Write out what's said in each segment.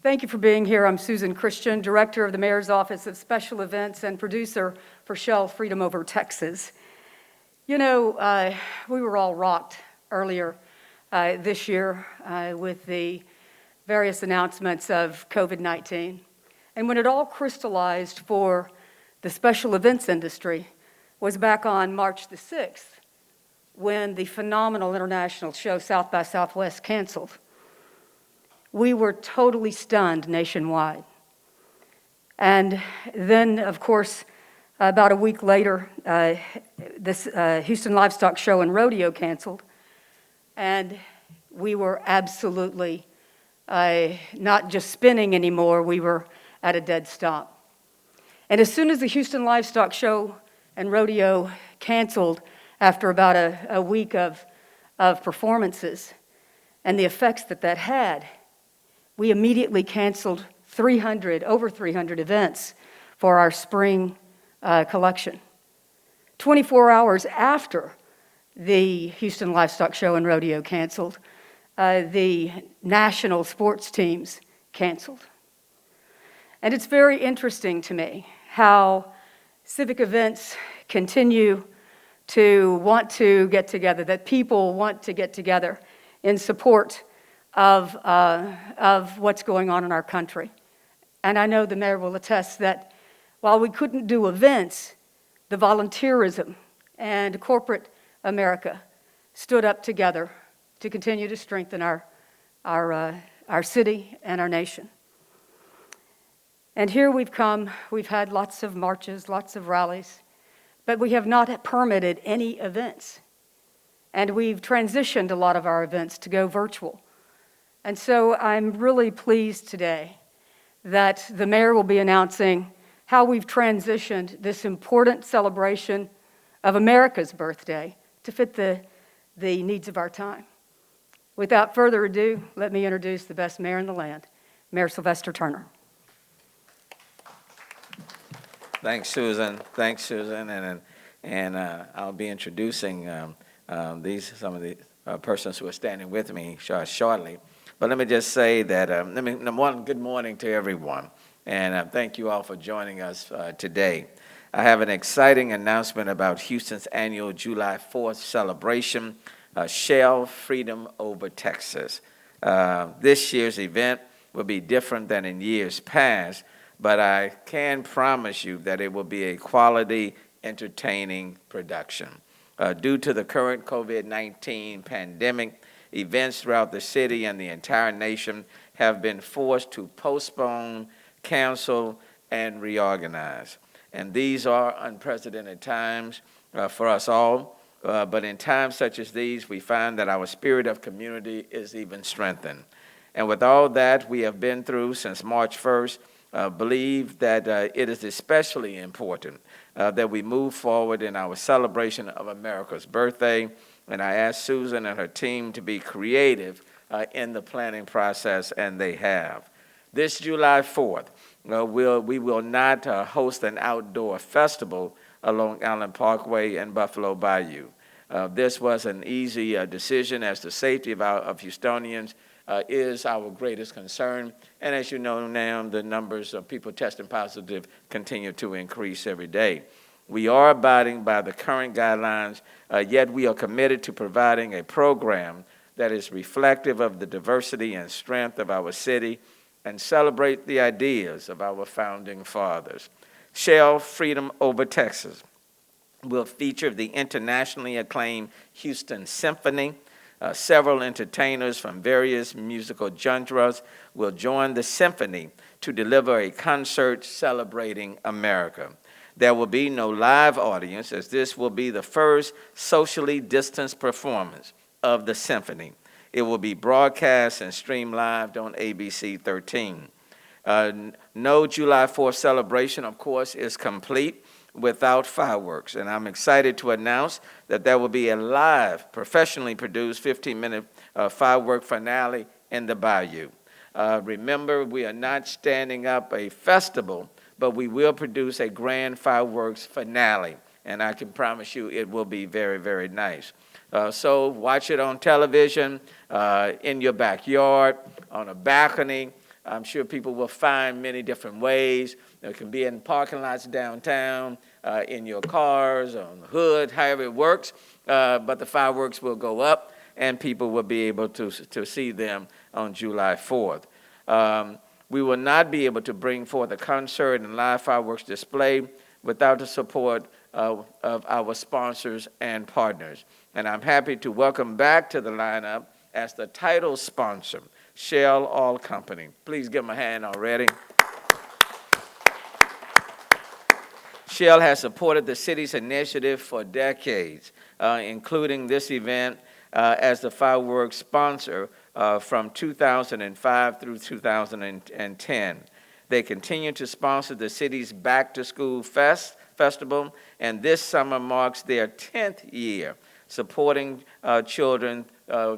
Thank you for being here. I'm Susan Christian, Director of the Mayor's Office of Special Events and producer for Shell Freedom Over Texas. You know, we were all rocked earlier this year with the various announcements of COVID-19. And when it all crystallized for the special events industry was back on March the 6th, when the phenomenal international show South by Southwest canceled. We were totally stunned nationwide. And then, of course, about a week later, this Houston Livestock Show and Rodeo canceled. And we were absolutely not just spinning anymore, we were at a dead stop. And as soon as the Houston Livestock Show and Rodeo canceled after about a week of performances and the effects that had, we immediately canceled over 300 events for our spring collection. 24 hours after the Houston Livestock Show and Rodeo canceled, the national sports teams canceled. And it's very interesting to me how civic events continue to want to get together, that people want to get together in support of what's going on in our country. And I know the mayor will attest that while we couldn't do events, the volunteerism and corporate America stood up together to continue to strengthen our city and our nation. And here we've had lots of marches, lots of rallies, but we have not permitted any events. And we've transitioned a lot of our events to go virtual. And so I'm really pleased today that the mayor will be announcing how we've transitioned this important celebration of America's birthday to fit the needs of our time. Without further ado, let me introduce the best mayor in the land, Mayor Sylvester Turner. Thanks, Susan. And I'll be introducing some of the persons who are standing with me shortly. But let me just say that, good morning to everyone, and thank you all for joining us today. I have an exciting announcement about Houston's annual July 4th celebration, Shell Freedom Over Texas. This year's event will be different than in years past, but I can promise you that it will be a quality, entertaining production. Due to the current COVID-19 pandemic, events throughout the city and the entire nation have been forced to postpone, cancel, and reorganize. And these are unprecedented times for us all. But in times such as these, we find that our spirit of community is even strengthened. And with all that we have been through since March 1st, believe that it is especially important that we move forward in our celebration of America's birthday. And I asked Susan and her team to be creative in the planning process, and they have. This July 4th, we will not host an outdoor festival along Allen Parkway and Buffalo Bayou. This was an easy decision, as the safety of Houstonians is our greatest concern. And as you know now, the numbers of people testing positive continue to increase every day. We are abiding by the current guidelines, yet we are committed to providing a program that is reflective of the diversity and strength of our city and celebrate the ideas of our founding fathers. Shell Freedom Over Texas will feature the internationally acclaimed Houston Symphony. Several entertainers from various musical genres will join the symphony to deliver a concert celebrating America. There will be no live audience, as this will be the first socially distanced performance of the symphony. It will be broadcast and streamed live on ABC 13. No July 4th celebration, of course, is complete without fireworks. And I'm excited to announce that there will be a live, professionally produced 15-minute firework finale in the Bayou. Remember, we are not standing up a festival, but we will produce a grand fireworks finale. And I can promise you it will be very, very nice. So watch it on television, in your backyard, on a balcony, I'm sure people will find many different ways. It can be in parking lots downtown, in your cars, on the hood, however it works. But the fireworks will go up, and people will be able to see them on July 4th. We will not be able to bring forth a concert and live fireworks display without the support of our sponsors and partners. And I'm happy to welcome back to the lineup as the title sponsor, Shell Oil Company. Please give them a hand already. Shell has supported the city's initiative for decades, including this event as the fireworks sponsor from 2005 through 2010. They continue to sponsor the city's Back to School Festival, and this summer marks their 10th year supporting children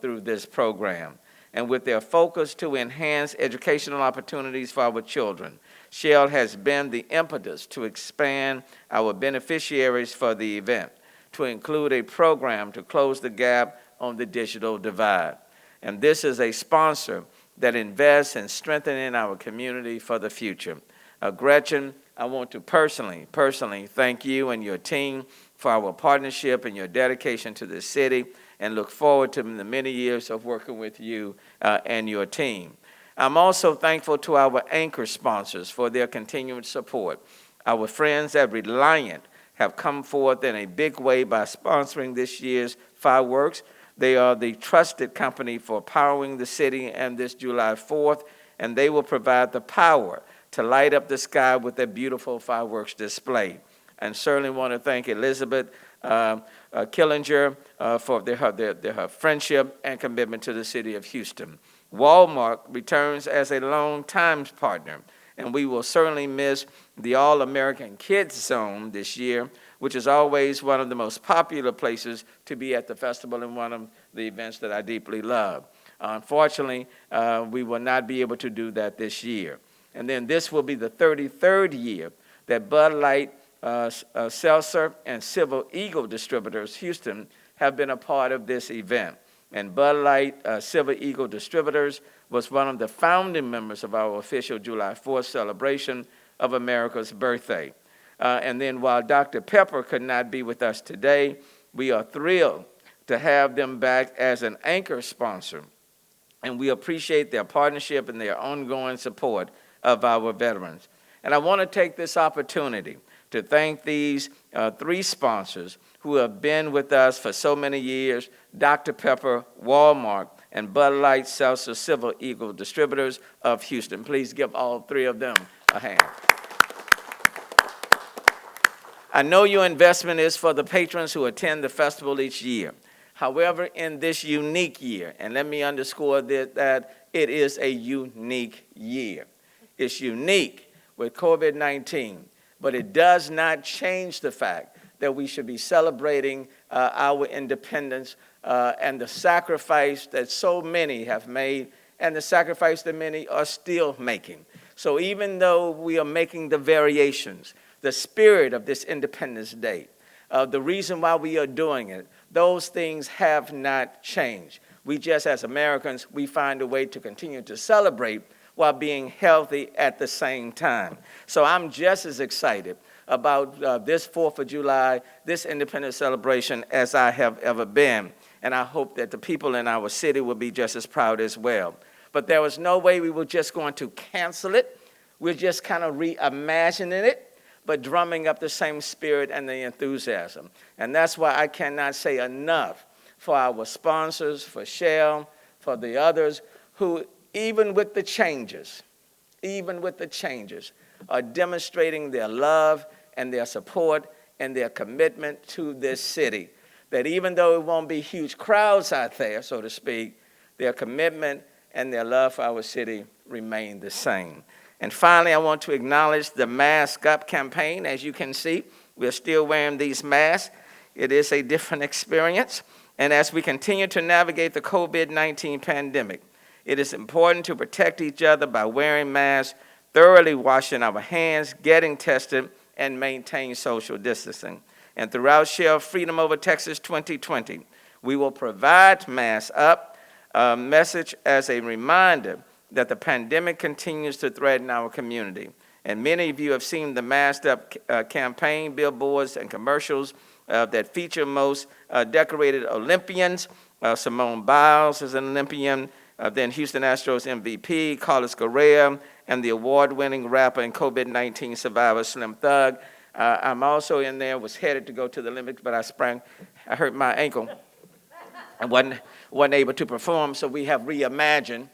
through this program. And with their focus to enhance educational opportunities for our children, Shell has been the impetus to expand our beneficiaries for the event, to include a program to close the gap on the digital divide. And this is a sponsor that invests in strengthening our community for the future. Gretchen, I want to personally thank you and your team for our partnership and your dedication to the city, and look forward to the many years of working with you and your team. I'm also thankful to our anchor sponsors for their continued support. Our friends at Reliant have come forth in a big way by sponsoring this year's fireworks. They are the trusted company for powering the city and this July 4th, and they will provide the power to light up the sky with a beautiful fireworks display. And certainly want to thank Elizabeth Killinger for her friendship and commitment to the city of Houston. Walmart returns as a long-time partner, and we will certainly miss the All-American Kids Zone this year, which is always one of the most popular places to be at the festival and one of the events that I deeply love. Unfortunately, we will not be able to do that this year. And then this will be the 33rd year that Bud Light, Seltzer, and Silver Eagle Distributors Houston have been a part of this event. And Bud Light, Silver Eagle Distributors was one of the founding members of our official July 4th celebration of America's birthday. And then while Dr. Pepper could not be with us today, we are thrilled to have them back as an anchor sponsor. And we appreciate their partnership and their ongoing support of our veterans. And I want to take this opportunity to thank these three sponsors who have been with us for so many years: Dr. Pepper, Walmart, and Bud Light, Seltzer, Silver Eagle Distributors of Houston. Please give all three of them a hand. I know your investment is for the patrons who attend the festival each year. However, in this unique year, and let me underscore that it is a unique year. It's unique with COVID-19, but it does not change the fact that we should be celebrating our independence and the sacrifice that so many have made and the sacrifice that many are still making. So even though we are making the variations, the spirit of this Independence Day, the reason why we are doing it, those things have not changed. We just, as Americans, we find a way to continue to celebrate while being healthy at the same time. So I'm just as excited about this 4th of July, this Independence celebration, as I have ever been. And I hope that the people in our city will be just as proud as well. But there was no way we were just going to cancel it. We're just kind of reimagining it, but drumming up the same spirit and the enthusiasm. And that's why I cannot say enough for our sponsors, for Shell, for the others who, even with the changes, are demonstrating their love and their support and their commitment to this city. That even though it won't be huge crowds out there, so to speak, their commitment and their love for our city remain the same. And finally, I want to acknowledge the Mask Up campaign. As you can see, we're still wearing these masks. It is a different experience. And as we continue to navigate the COVID-19 pandemic, it is important to protect each other by wearing masks, thoroughly washing our hands, getting tested, and maintain social distancing. And throughout Shell Freedom Over Texas 2020, we will provide Mask Up message as a reminder that the pandemic continues to threaten our community. And many of you have seen the masked up campaign, billboards, and commercials that feature most decorated Olympians. Simone Biles is an Olympian, then Houston Astros MVP, Carlos Correa, and the award-winning rapper and COVID-19 survivor Slim Thug. I'm also in there, was headed to go to the Olympics, but I hurt my ankle. I wasn't able to perform, so we have reimagined.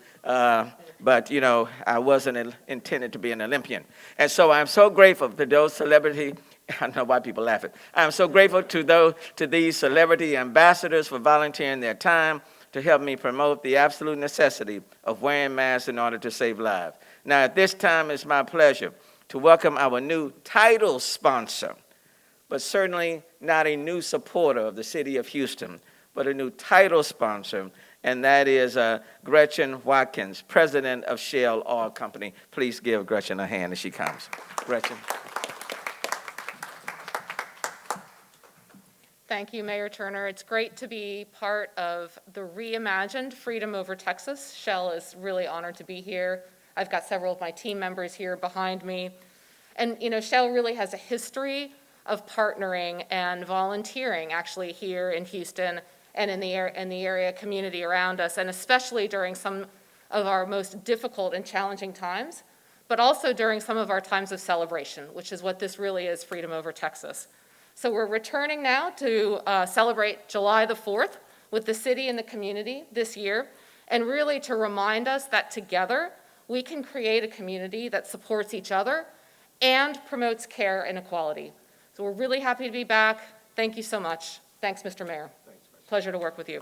But, you know, I wasn't intended to be an Olympian. And so I'm so grateful to those celebrity, I don't know why people laugh at. I'm so grateful to these celebrity ambassadors for volunteering their time to help me promote the absolute necessity of wearing masks in order to save lives. Now, at this time, it's my pleasure to welcome our new title sponsor, but certainly not a new supporter of the city of Houston, but a new title sponsor, and that is Gretchen Watkins, president of Shell Oil Company. Please give Gretchen a hand as she comes. Gretchen. Thank you, Mayor Turner. It's great to be part of the reimagined Freedom Over Texas. Shell is really honored to be here. I've got several of my team members here behind me. And, you know, Shell really has a history of partnering and volunteering actually here in Houston and in the area community around us, and especially during some of our most difficult and challenging times, but also during some of our times of celebration, which is what this really is, Freedom Over Texas. So we're returning now to celebrate July the 4th with the city and the community this year, and really to remind us that together we can create a community that supports each other and promotes care and equality. So we're really happy to be back. Thank you so much. Thanks, Mr. Mayor. Pleasure to work with you.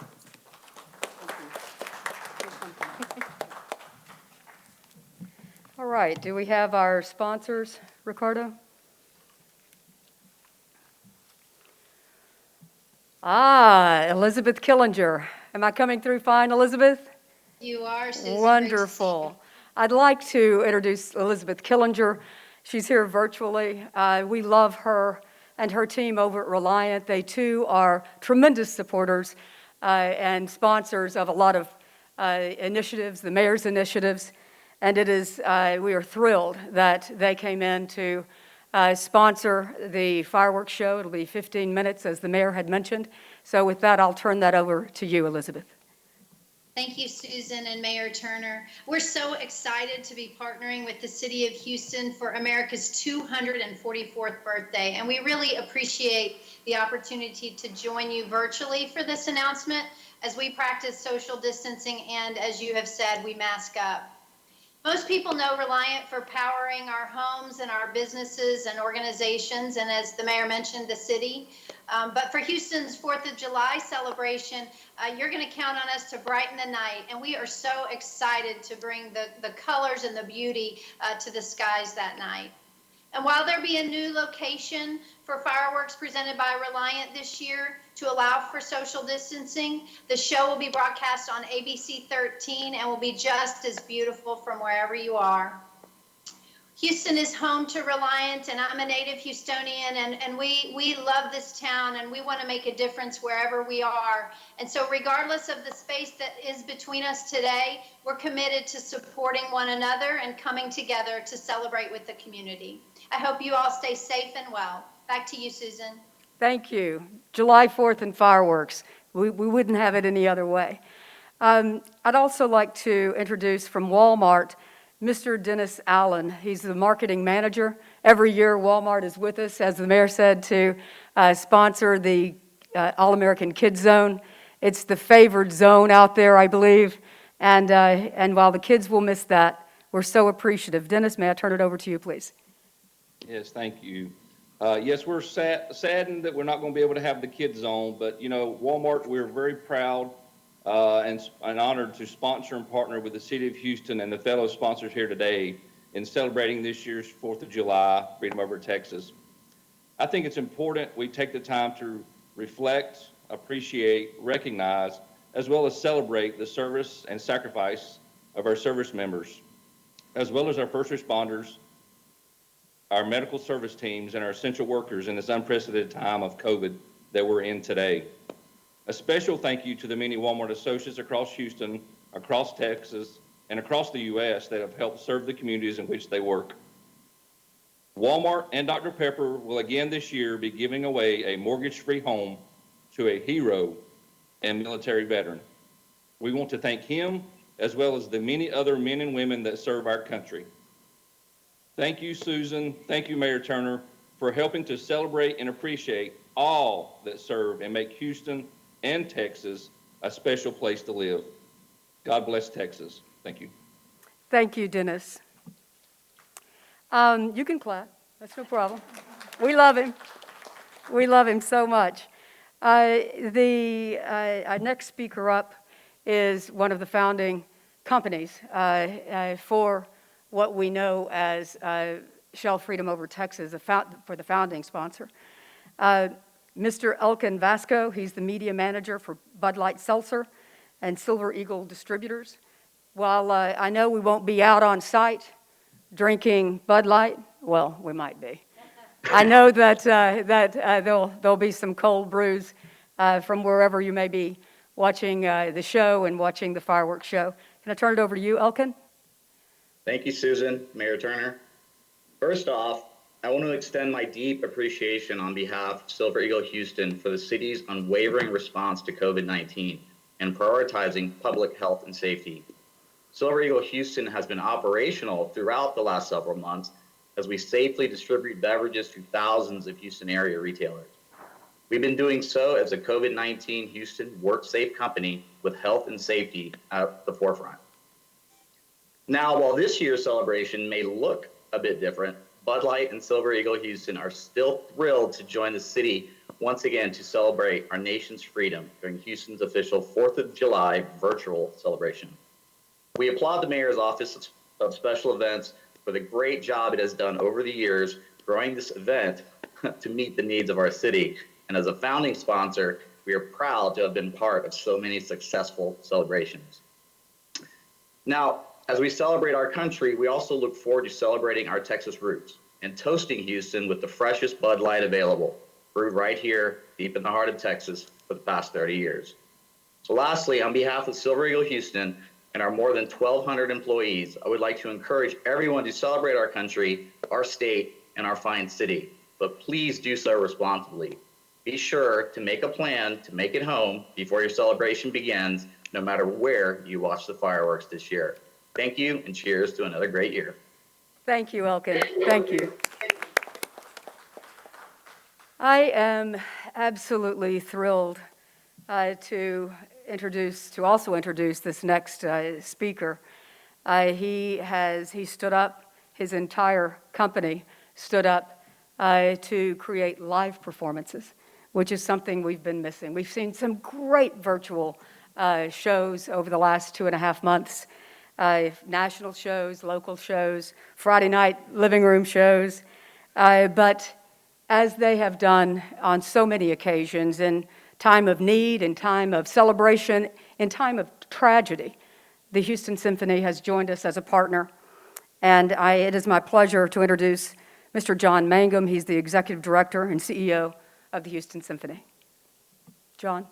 All right, do we have our sponsors, Ricardo? Elizabeth Killinger. Am I coming through fine, Elizabeth? You are, Susan. Wonderful. I'd like to introduce Elizabeth Killinger. She's here virtually. We love her and her team over at Reliant. They too are tremendous supporters and sponsors of a lot of initiatives, the mayor's initiatives. And it is, we are thrilled that they came in to sponsor the fireworks show. It'll be 15 minutes, as the mayor had mentioned. So with that, I'll turn that over to you, Elizabeth. Thank you, Susan and Mayor Turner. We're so excited to be partnering with the City of Houston for America's 244th birthday, and we really appreciate the opportunity to join you virtually for this announcement as we practice social distancing and, as you have said, we mask up. Most people know Reliant for powering our homes and our businesses and organizations, and as the mayor mentioned, the city. But for Houston's 4th of July celebration, you're going to count on us to brighten the night, and we are so excited to bring the colors and the beauty to the skies that night. And while there be a new location for fireworks presented by Reliant this year to allow for social distancing, the show will be broadcast on ABC 13 and will be just as beautiful from wherever you are. Houston is home to Reliant, and I'm a native Houstonian, and we love this town, and we want to make a difference wherever we are. And so regardless of the space that is between us today, we're committed to supporting one another and coming together to celebrate with the community. I hope you all stay safe and well. Back to you, Susan. Thank you. July 4th and fireworks. We wouldn't have it any other way. I'd also like to introduce from Walmart, Mr. Dennis Allen. He's the marketing manager. Every year, Walmart is with us, as the mayor said, to sponsor the All-American Kids Zone. It's the favored zone out there, I believe. And while the kids will miss that, we're so appreciative. Dennis, may I turn it over to you, please? Yes, thank you. Yes, we're saddened that we're not going to be able to have the kids zone, but, you know, Walmart, we're very proud and honored to sponsor and partner with the City of Houston and the fellow sponsors here today in celebrating this year's 4th of July, Freedom Over Texas. I think it's important we take the time to reflect, appreciate, recognize, as well as celebrate the service and sacrifice of our service members, as well as our first responders, our medical service teams, and our essential workers in this unprecedented time of COVID that we're in today. A special thank you to the many Walmart associates across Houston, across Texas, and across the U.S. that have helped serve the communities in which they work. Walmart and Dr. Pepper will again this year be giving away a mortgage-free home to a hero and military veteran. We want to thank him as well as the many other men and women that serve our country. Thank you, Susan. Thank you, Mayor Turner, for helping to celebrate and appreciate all that serve and make Houston and Texas a special place to live. God bless Texas. Thank you. Thank you, Dennis. You can clap. That's no problem. We love him. We love him so much. Our next speaker up is one of the founding companies for what we know as Shell Freedom Over Texas, for the founding sponsor. Mr. Elkin Vasco, he's the media manager for Bud Light Seltzer and Silver Eagle Distributors. While I know we won't be out on site drinking Bud Light, well, we might be. I know that there'll be some cold brews from wherever you may be watching the show and watching the fireworks show. Can I turn it over to you, Elkin? Thank you, Susan, Mayor Turner. First off, I want to extend my deep appreciation on behalf of Silver Eagle Houston for the city's unwavering response to COVID-19 and prioritizing public health and safety. Silver Eagle Houston has been operational throughout the last several months as we safely distribute beverages to thousands of Houston area retailers. We've been doing so as a COVID-19 Houston work safe company with health and safety at the forefront. Now, while this year's celebration may look a bit different, Bud Light and Silver Eagle Houston are still thrilled to join the city once again to celebrate our nation's freedom during Houston's official 4th of July virtual celebration. We applaud the Mayor's Office of Special Events for the great job it has done over the years growing this event to meet the needs of our city. And as a founding sponsor, we are proud to have been part of so many successful celebrations. Now, as we celebrate our country, we also look forward to celebrating our Texas roots and toasting Houston with the freshest Bud Light available, brewed right here deep in the heart of Texas for the past 30 years. So lastly, on behalf of Silver Eagle Houston and our more than 1,200 employees, I would like to encourage everyone to celebrate our country, our state, and our fine city, but please do so responsibly. Be sure to make a plan to make it home before your celebration begins, no matter where you watch the fireworks this year. Thank you, and cheers to another great year. Thank you, Elkin. Thank you. I am absolutely thrilled to also introduce this next speaker. He stood up, his entire company stood up to create live performances, which is something we've been missing. We've seen some great virtual shows over the last 2.5 months. National shows, local shows, Friday night living room shows, but as they have done on so many occasions, in time of need, in time of celebration, in time of tragedy, the Houston Symphony has joined us as a partner, and it is my pleasure to introduce Mr. John Mangum. He's the Executive Director and CEO of the Houston Symphony. John.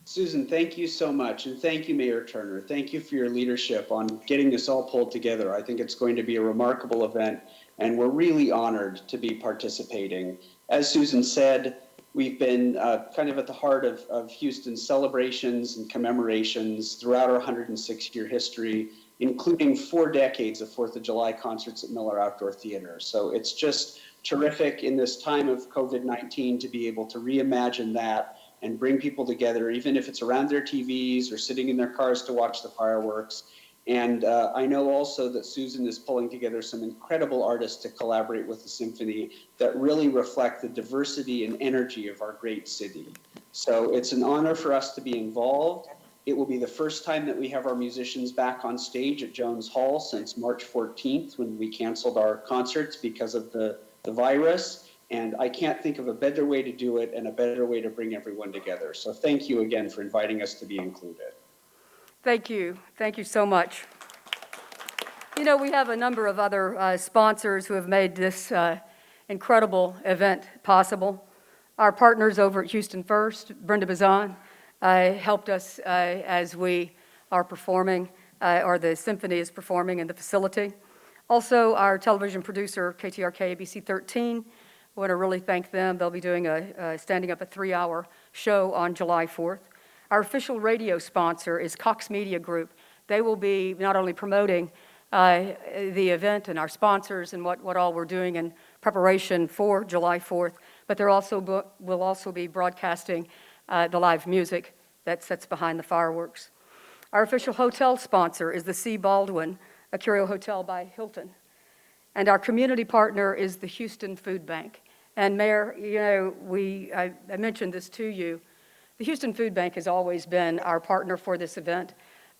Susan, thank you so much, and thank you, Mayor Turner. Thank you for your leadership on getting this all pulled together. I think it's going to be a remarkable event, and we're really honored to be participating. As Susan said, we've been kind of at the heart of Houston's celebrations and commemorations throughout our 106-year history, including 4 decades of 4th of July concerts at Miller Outdoor Theater. So it's just terrific in this time of COVID-19 to be able to reimagine that and bring people together, even if it's around their TVs or sitting in their cars to watch the fireworks. And I know also that Susan is pulling together some incredible artists to collaborate with the Symphony that really reflect the diversity and energy of our great city. So it's an honor for us to be involved. It will be the first time that we have our musicians back on stage at Jones Hall since March 14th, when we canceled our concerts because of the virus. And I can't think of a better way to do it and a better way to bring everyone together. So thank you again for inviting us to be included. Thank you. Thank you so much. You know, we have a number of other sponsors who have made this incredible event possible. Our partners over at Houston First, Brenda Bazan, helped us as we are performing. or the Symphony is performing in the facility. Also, our television producer, KTRK ABC 13, I want to really thank them. They'll be doing standing up a 3-hour show on July 4th. Our official radio sponsor is Cox Media Group. They will be not only promoting the event and our sponsors and what all we're doing in preparation for July 4th, but they will also be broadcasting the live music that sits behind the fireworks. Our official hotel sponsor is the C. Baldwin, a Curio Hotel by Hilton. And our community partner is the Houston Food Bank. And Mayor, you know, I mentioned this to you. The Houston Food Bank has always been our partner for this event,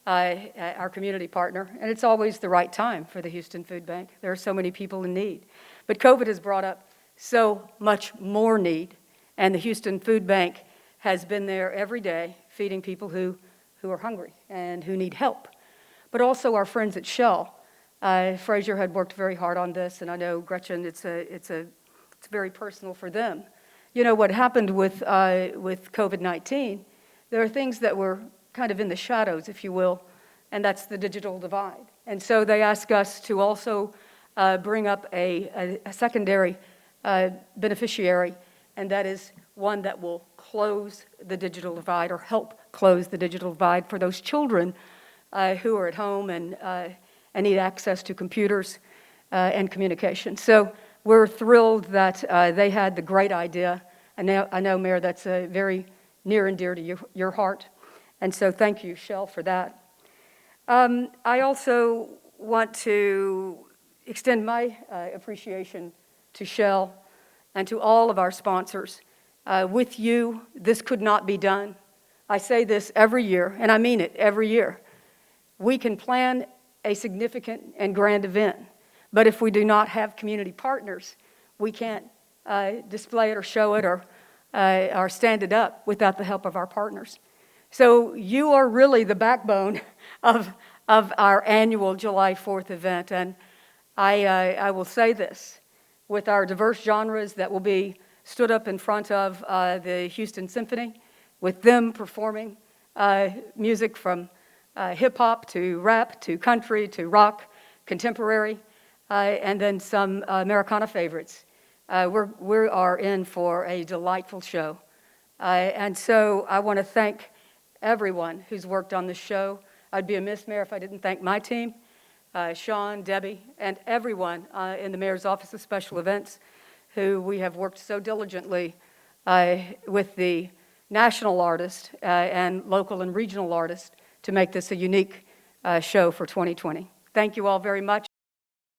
our community partner, and it's always the right time for the Houston Food Bank. There are so many people in need. But COVID has brought up so much more need, and the Houston Food Bank has been there every day feeding people who are hungry and who need help. But also our friends at Shell. Fraser had worked very hard on this, and I know, Gretchen, it's very personal for them. You know, what happened with COVID-19, there are things that were kind of in the shadows, if you will, and that's the digital divide. And so they ask us to also bring up a secondary beneficiary, and that is one that will close the digital divide or help close the digital divide for those children who are at home and need access to computers and communication. So we're thrilled that they had the great idea. And now, I know, Mayor, that's very near and dear to your heart. And so thank you, Shell, for that. I also want to extend my appreciation to Shell and to all of our sponsors. With you, this could not be done. I say this every year, and I mean it every year. We can plan a significant and grand event, but if we do not have community partners, we can't display it or show it or stand it up without the help of our partners. So you are really the backbone of our annual July 4th event, and I will say this, with our diverse genres that will be stood up in front of the Houston Symphony, with them performing music from hip-hop to rap to country to rock, contemporary, and then some Americana favorites. We are in for a delightful show. And so I want to thank everyone who's worked on this show. I'd be amiss, Mayor, if I didn't thank my team, Sean, Debbie, and everyone in the Mayor's Office of Special Events, who we have worked so diligently with the national artists and local and regional artists to make this a unique show for 2020. Thank you all very much.